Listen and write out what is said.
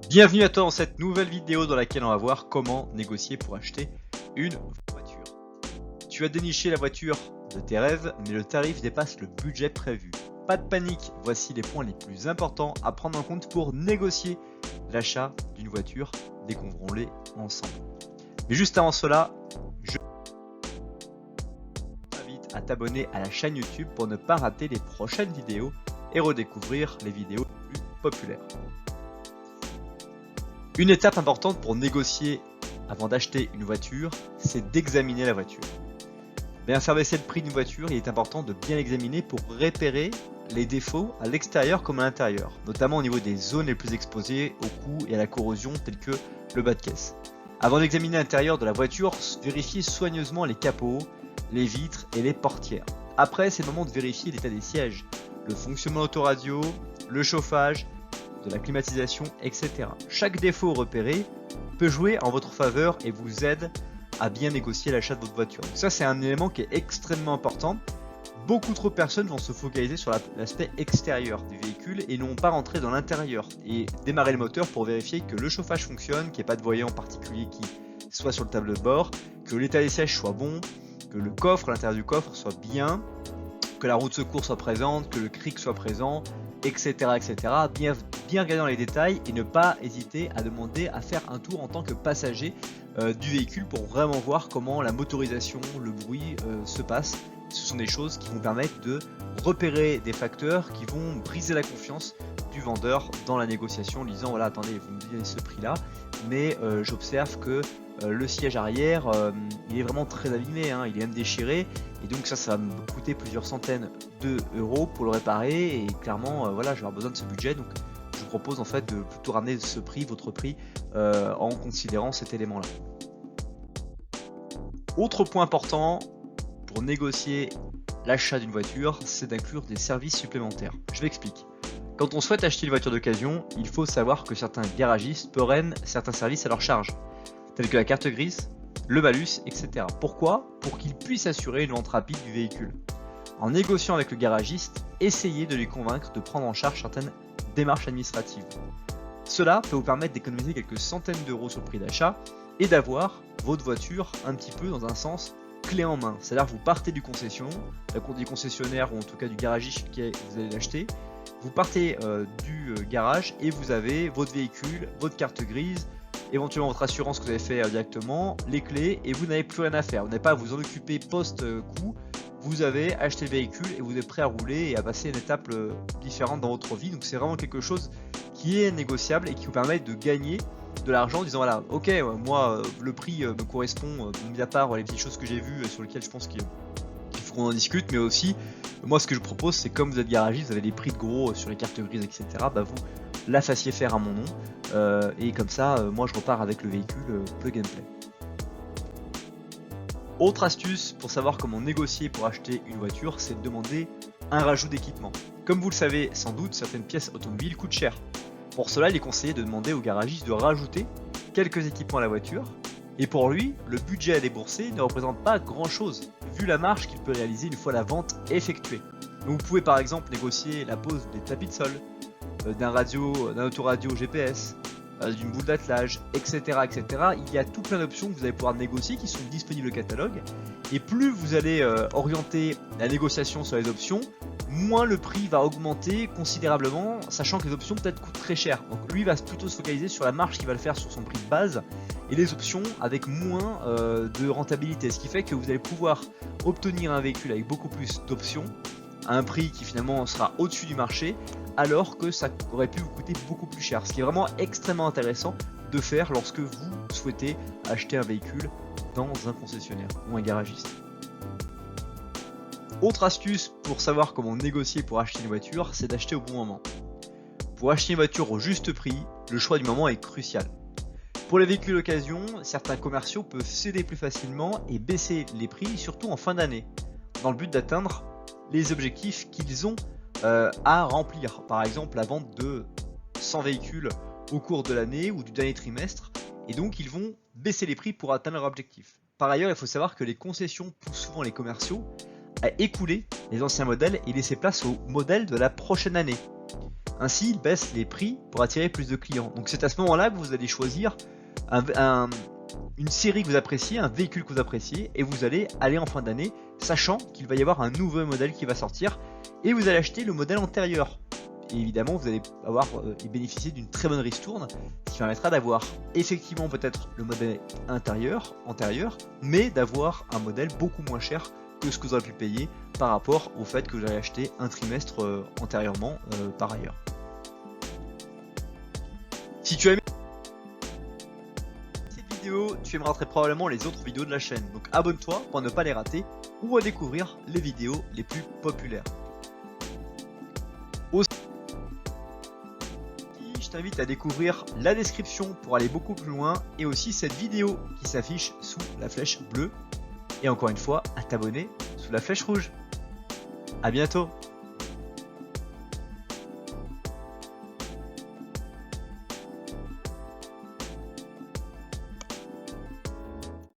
Bienvenue à toi dans cette nouvelle vidéo dans laquelle on va voir comment négocier pour acheter une voiture. Tu as déniché la voiture de tes rêves, mais le tarif dépasse le budget prévu. Pas de panique, voici les points les plus importants à prendre en compte pour négocier l'achat d'une voiture. Découvrons-les ensemble. Mais juste avant cela, je t'invite à t'abonner à la chaîne YouTube pour ne pas rater les prochaines vidéos et redécouvrir les vidéos les plus populaires. Une étape importante pour négocier avant d'acheter une voiture, c'est d'examiner la voiture. Bien faire baisser le prix d'une voiture, il est important de bien l'examiner pour repérer les défauts à l'extérieur comme à l'intérieur, notamment au niveau des zones les plus exposées au coût et à la corrosion telles que le bas de caisse. Avant d'examiner l'intérieur de la voiture, vérifiez soigneusement les capots, les vitres et les portières. Après, c'est le moment de vérifier l'état des sièges, le fonctionnement autoradio, le chauffage, de la climatisation, etc. Chaque défaut repéré peut jouer en votre faveur et vous aide à bien négocier l'achat de votre voiture. Donc ça, c'est un élément qui est extrêmement important. Beaucoup trop de personnes vont se focaliser sur l'aspect extérieur du véhicule et n'ont pas rentré dans l'intérieur et démarrer le moteur pour vérifier que le chauffage fonctionne, qu'il n'y ait pas de voyant particulier qui soit sur le tableau de bord, que l'état des sièges soit bon, que le coffre, l'intérieur du coffre soit bien, que la roue de secours soit présente, que le cric soit présent, etc. etc. Bien regarder dans les détails et ne pas hésiter à demander à faire un tour en tant que passager du véhicule pour vraiment voir comment la motorisation, le bruit se passe. Ce sont des choses qui vont permettre de repérer des facteurs qui vont briser la confiance du vendeur dans la négociation en disant voilà, attendez, vous me donnez ce prix là, mais j'observe que le siège arrière il est vraiment très abîmé, hein, il est même déchiré et donc ça va me coûter plusieurs centaines d'euros pour le réparer et clairement voilà, je vais avoir besoin de ce budget, donc je vous propose en fait de plutôt ramener ce prix, votre prix en considérant cet élément là. Autre point important pour négocier l'achat d'une voiture, c'est d'inclure des services supplémentaires. Je m'explique. Quand on souhaite acheter une voiture d'occasion, il faut savoir que certains garagistes prennent certains services à leur charge, tels que la carte grise, le malus, etc. Pourquoi ? Pour qu'ils puissent assurer une vente rapide du véhicule. En négociant avec le garagiste, essayez de lui convaincre de prendre en charge certaines démarches administratives. Cela peut vous permettre d'économiser quelques centaines d'euros sur le prix d'achat et d'avoir votre voiture un petit peu dans un sens clé en main. C'est-à-dire que vous partez du concessionnaire ou en tout cas du garagiste qui vous allez l'acheter. Vous partez du garage et vous avez votre véhicule, votre carte grise, éventuellement votre assurance que vous avez fait directement, les clés et vous n'avez plus rien à faire. Vous n'avez pas à vous en occuper post-coup. Vous avez acheté le véhicule et vous êtes prêt à rouler et à passer une étape différente dans votre vie. Donc c'est vraiment quelque chose qui est négociable et qui vous permet de gagner de l'argent en disant voilà, ok, moi le prix me correspond, mis à part les petites choses que j'ai vues sur lesquelles je pense qu'il faut qu'on en discute, mais aussi moi ce que je propose c'est comme vous êtes garagiste, vous avez des prix de gros sur les cartes grises, etc. Bah vous la fassiez faire à mon nom et comme ça moi je repars avec le véhicule plug and play. Autre astuce pour savoir comment négocier pour acheter une voiture, c'est de demander un rajout d'équipement. Comme vous le savez sans doute, certaines pièces automobiles coûtent cher. Pour cela, il est conseillé de demander au garagiste de rajouter quelques équipements à la voiture. Et pour lui, le budget à débourser ne représente pas grand chose, vu la marge qu'il peut réaliser une fois la vente effectuée. Donc vous pouvez par exemple négocier la pose des tapis de sol, d'un autoradio GPS, d'une boule d'attelage, etc., etc. Il y a tout plein d'options que vous allez pouvoir négocier qui sont disponibles au catalogue. Et plus vous allez orienter la négociation sur les options, moins le prix va augmenter considérablement, sachant que les options peut-être coûtent très cher. Donc lui va plutôt se focaliser sur la marge qu'il va le faire sur son prix de base et les options avec moins de rentabilité. Ce qui fait que vous allez pouvoir obtenir un véhicule avec beaucoup plus d'options à un prix qui finalement sera au-dessus du marché, alors que ça aurait pu vous coûter beaucoup plus cher. Ce qui est vraiment extrêmement intéressant de faire lorsque vous souhaitez acheter un véhicule dans un concessionnaire ou un garagiste. Autre astuce pour savoir comment négocier pour acheter une voiture, c'est d'acheter au bon moment. Pour acheter une voiture au juste prix, le choix du moment est crucial. Pour les véhicules d'occasion, certains commerciaux peuvent céder plus facilement et baisser les prix, surtout en fin d'année, dans le but d'atteindre les objectifs qu'ils ont à remplir. Par exemple, la vente de 100 véhicules au cours de l'année ou du dernier trimestre, et donc ils vont baisser les prix pour atteindre leur objectif. Par ailleurs, il faut savoir que les concessions poussent souvent les commerciaux à écouler les anciens modèles et laisser place aux modèles de la prochaine année. Ainsi, ils baissent les prix pour attirer plus de clients. Donc c'est à ce moment-là que vous allez choisir une série que vous appréciez, un véhicule que vous appréciez, et vous allez aller en fin d'année, sachant qu'il va y avoir un nouveau modèle qui va sortir, et vous allez acheter le modèle antérieur. Et évidemment, vous allez avoir et bénéficier d'une très bonne ristourne, qui permettra d'avoir effectivement peut-être le modèle antérieur, mais d'avoir un modèle beaucoup moins cher que ce que vous aurez pu payer par rapport au fait que vous avez acheté un trimestre antérieurement par ailleurs. Si tu as aimé cette vidéo, tu aimeras très probablement les autres vidéos de la chaîne, donc abonne-toi pour ne pas les rater ou à découvrir les vidéos les plus populaires. Aussi, je t'invite à découvrir la description pour aller beaucoup plus loin et aussi cette vidéo qui s'affiche sous la flèche bleue. Et encore une fois, à t'abonner sous la flèche rouge. À bientôt!